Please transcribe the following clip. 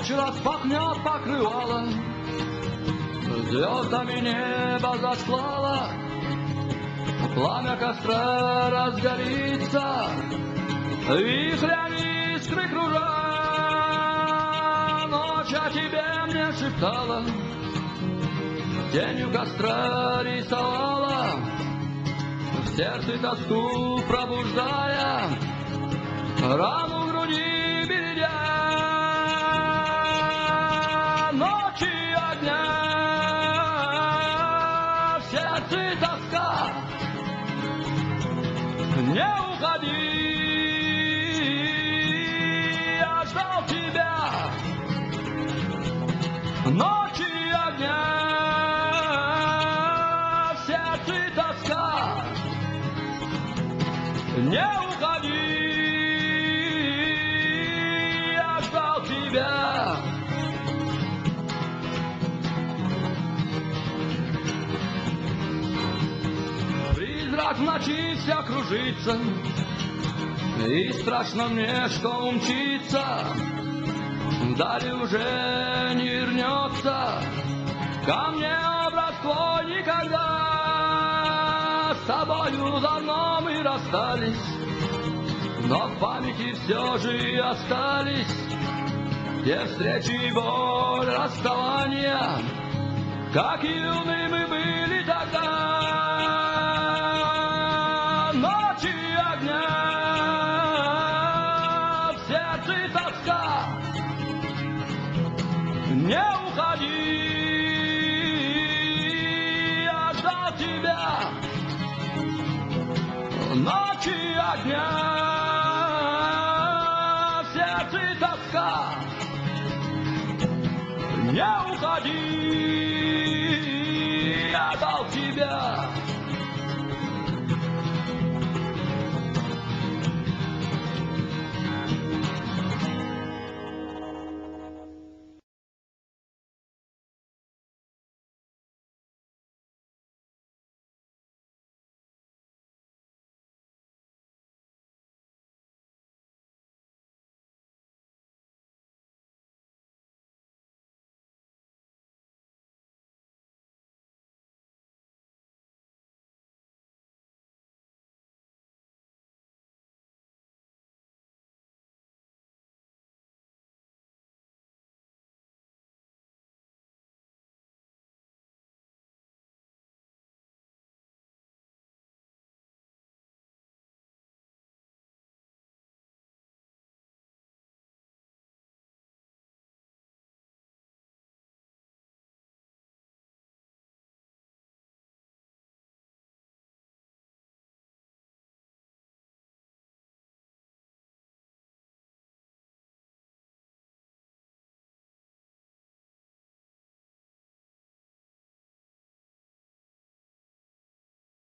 ночь распахнет покрывало, звездами небо застлало, пламя костра разгорится, вихрями искры кружа. Ночь о тебе мне шептала, тенью костра рисовала, в сердце тоску пробуждая, рану в груди бередя. Ночи огня, в сердце тоска, не уходи, я ждал тебя. Ночи огня, в сердце тоска, не уходи, я ждал тебя. Призрак в ночи вся кружится, и страшно мне, что умчится, вдали уже не вернется ко мне образ твой никогда. С тобою давно мы расстались, но в памяти все же и остались те встречи и боль расставания, как юны мы были тогда. Ночи огня, в сердце тоска, не уходи, я ждал тебя. Ночи огня, в сердце тоска, не уходи.